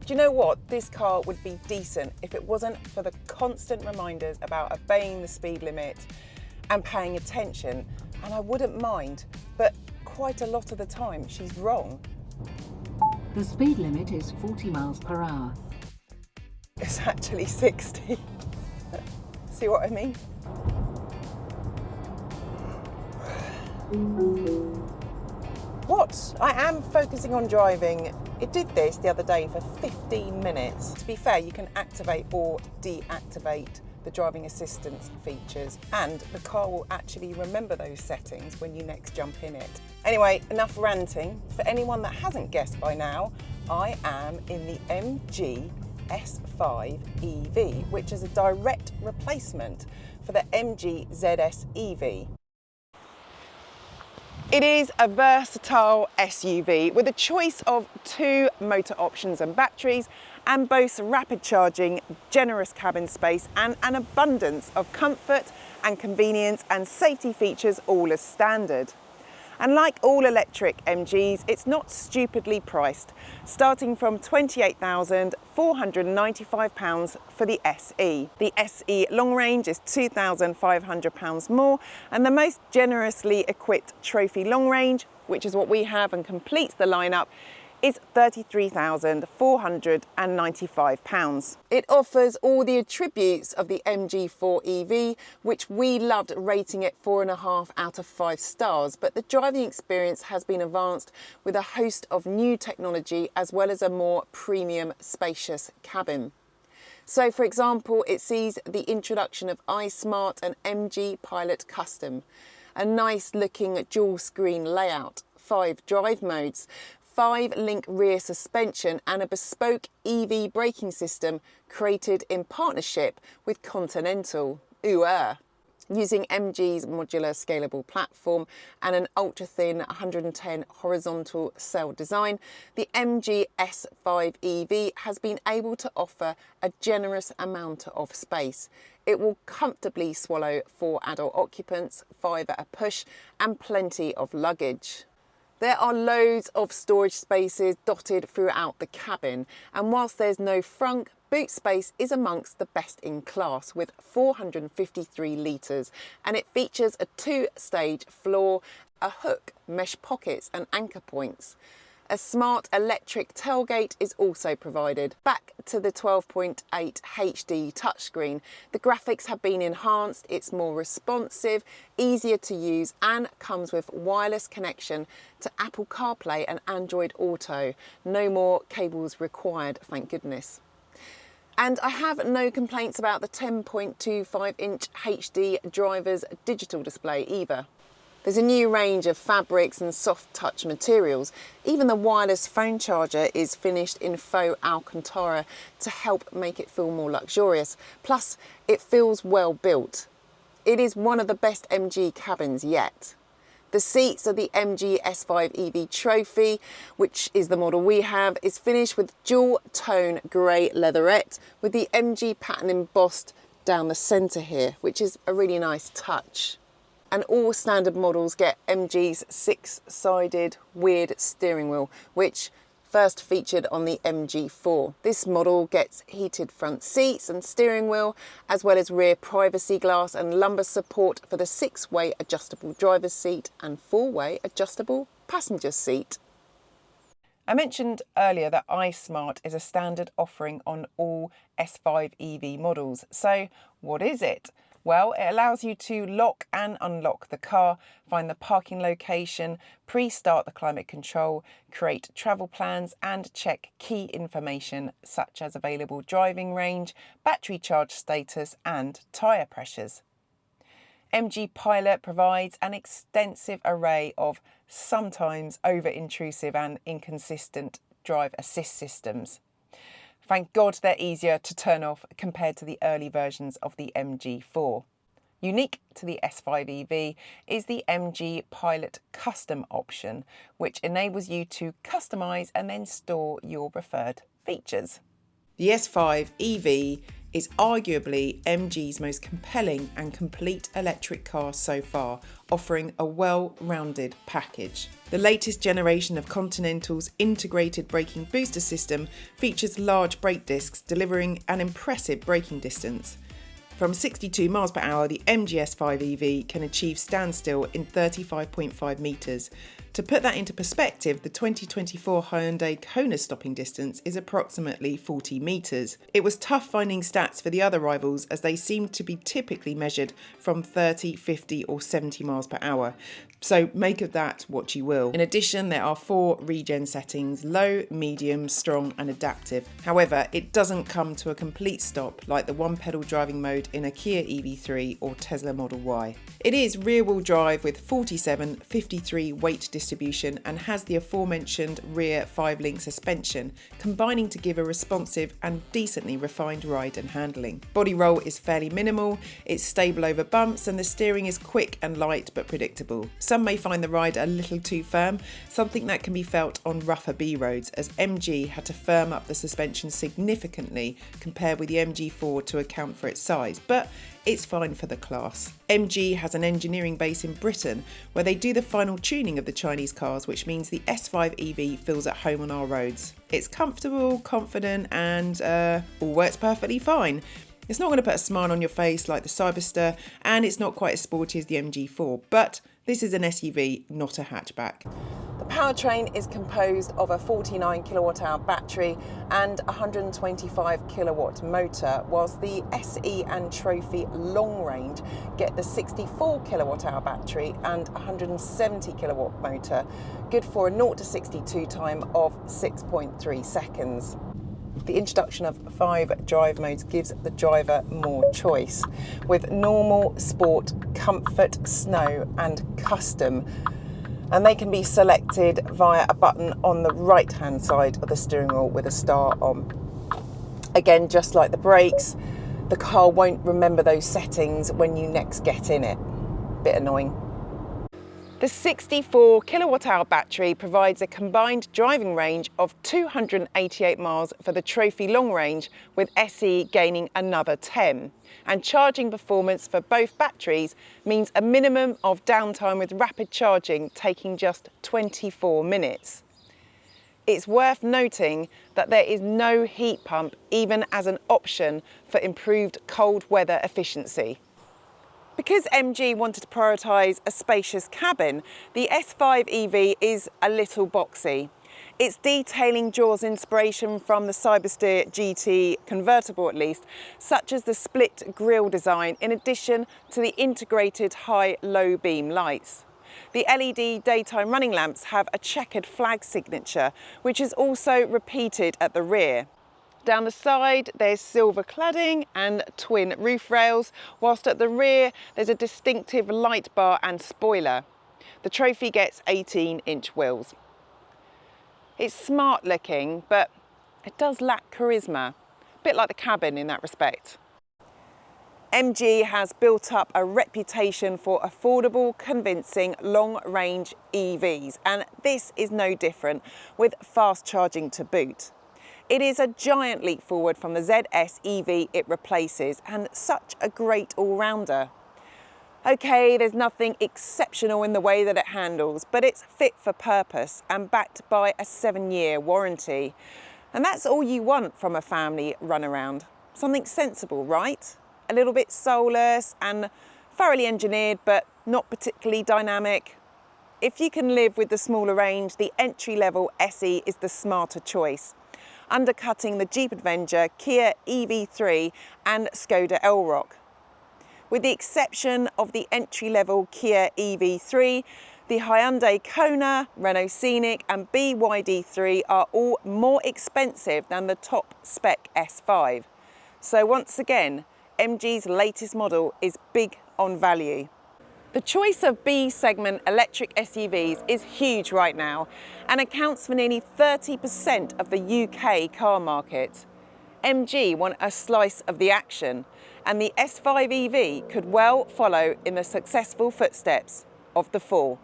Do you know what? This car would be decent if it wasn't for the constant reminders about obeying the speed limit and paying attention. And I wouldn't mind, but quite a lot of the time she's wrong. The speed limit is 40 miles per hour. It's actually 60. See what I mean? What? I am focusing on driving. It did this the other day for 15 minutes. To be fair, you can activate or deactivate the driving assistance features, and the car will actually remember those settings when you next jump in it. Anyway, enough ranting. For anyone that hasn't guessed by now, I am in the MGS5 EV, which is a direct replacement for the MG ZS EV. It is a versatile SUV with a choice of 2 motor options and batteries, and boasts rapid charging, generous cabin space and an abundance of comfort and convenience and safety features, all as standard. And like all electric MGs, it's not stupidly priced, starting from £28,495 for the SE. The SE long range is £2,500 more, and the most generously equipped trophy long range, which is what we have and completes the lineup, is £33,495. It offers all the attributes of the MG4 EV, which we loved, rating it 4.5 out of 5 stars, but the driving experience has been advanced with a host of new technology as well as a more premium spacious cabin. So for example, it sees the introduction of iSMART and MG Pilot Custom, a nice looking dual screen layout, 5 drive modes, 5-link rear suspension and a bespoke EV braking system created in partnership with Continental, using MG's modular scalable platform and an ultra-thin 110 horizontal cell design. The MGS5 EV has been able to offer a generous amount of space. It will comfortably swallow 4 adult occupants, 5 at a push, and plenty of luggage. There are loads of storage spaces dotted throughout the cabin, and whilst there's no frunk, boot space is amongst the best in class with 453 litres, and it features a 2-stage floor, a hook, mesh pockets and anchor points. A smart electric tailgate is also provided. Back to the 12.8 HD touchscreen. The graphics have been enhanced, it's more responsive, easier to use, and comes with wireless connection to Apple CarPlay and Android Auto. No more cables required, thank goodness. And I have no complaints about the 10.25-inch HD driver's digital display either. There's a new range of fabrics and soft touch materials. Even the wireless phone charger is finished in faux Alcantara to help make it feel more luxurious. Plus, it feels well built. It is one of the best MG cabins yet. The seats of the MGS5 EV Trophy, which is the model we have, is finished with dual tone grey leatherette with the MG pattern embossed down the centre here, which is a really nice touch. And all standard models get MG's 6-sided weird steering wheel, which first featured on the MG4. This model gets heated front seats and steering wheel, as well as rear privacy glass and lumbar support for the 6-way adjustable driver's seat and 4-way adjustable passenger seat. I mentioned earlier that iSMART is a standard offering on all S5 EV models. So what is it? Well, it allows you to lock and unlock the car, find the parking location, pre-start the climate control, create travel plans and check key information such as available driving range, battery charge status and tyre pressures. MG Pilot provides an extensive array of sometimes over-intrusive and inconsistent drive assist systems. Thank God they're easier to turn off compared to the early versions of the MG4. Unique to the S5 EV is the MG Pilot Custom option, which enables you to customise and then store your preferred features. The S5 EV is arguably MG's most compelling and complete electric car so far, offering a well-rounded package. The latest generation of Continental's integrated braking booster system features large brake discs, delivering an impressive braking distance. From 62 miles per hour, the MGS5 EV can achieve standstill in 35.5 metres. To put that into perspective, the 2024 Hyundai Kona stopping distance is approximately 40 metres. It was tough finding stats for the other rivals, as they seemed to be typically measured from 30, 50 or 70 miles per hour. So make of that what you will. In addition, there are 4 regen settings: low, medium, strong and adaptive. However, it doesn't come to a complete stop like the one-pedal driving mode in a Kia EV3 or Tesla Model Y. It is rear-wheel drive with 47/53 weight distribution and has the aforementioned rear 5-link suspension, combining to give a responsive and decently refined ride and handling. Body roll is fairly minimal, it's stable over bumps and the steering is quick and light but predictable. Some may find the ride a little too firm, something that can be felt on rougher B roads, as MG had to firm up the suspension significantly compared with the MG4 to account for its size, but it's fine for the class. MG has an engineering base in Britain where they do the final tuning of the Chinese cars, which means the S5 EV feels at home on our roads. It's comfortable, confident and all works perfectly fine. It's not going to put a smile on your face like the Cyberster, and it's not quite as sporty as the MG4, but this is an SUV, not a hatchback. The powertrain is composed of a 49 kilowatt hour battery and 125 kilowatt motor, whilst the SE and Trophy long range get the 64 kilowatt hour battery and 170 kilowatt motor, good for a 0 to 62 time of 6.3 seconds. The introduction of 5 drive modes gives the driver more choice, with normal, sport, comfort, snow and custom, and they can be selected via a button on the right hand side of the steering wheel with a star on. Again, just like the brakes, the car won't remember those settings when you next get in it. Bit annoying. The 64 kilowatt hour battery provides a combined driving range of 288 miles for the Trophy long range, with SE gaining another 10. And charging performance for both batteries means a minimum of downtime with rapid charging taking just 24 minutes. It's worth noting that there is no heat pump even as an option for improved cold weather efficiency. Because MG wanted to prioritise a spacious cabin, the S5 EV is a little boxy. It's detailing draws inspiration from the Cyberster GT convertible at least, such as the split grille design in addition to the integrated high-low beam lights. The LED daytime running lamps have a checkered flag signature, which is also repeated at the rear. Down the side there's silver cladding and twin roof rails, whilst at the rear there's a distinctive light bar and spoiler. The Trophy gets 18-inch wheels. It's smart looking, but it does lack charisma, a bit like the cabin in that respect. MG has built up a reputation for affordable, convincing, long-range EVs, and this is no different, with fast charging to boot. It is a giant leap forward from the ZS EV it replaces, and such a great all-rounder. Okay, there's nothing exceptional in the way that it handles, but it's fit for purpose and backed by a 7-year warranty. And that's all you want from a family runaround. Something sensible, right? A little bit soulless and thoroughly engineered, but not particularly dynamic. If you can live with the smaller range, the entry-level SE is the smarter choice, undercutting the Jeep Avenger, Kia EV3 and Skoda Elroq. With the exception of the entry-level Kia EV3, the Hyundai Kona, Renault Scenic and BYD3 are all more expensive than the top spec S5. So once again, MG's latest model is big on value. The choice of B-segment electric SUVs is huge right now and accounts for nearly 30% of the UK car market. MG want a slice of the action, and the S5 EV could well follow in the successful footsteps of the 4.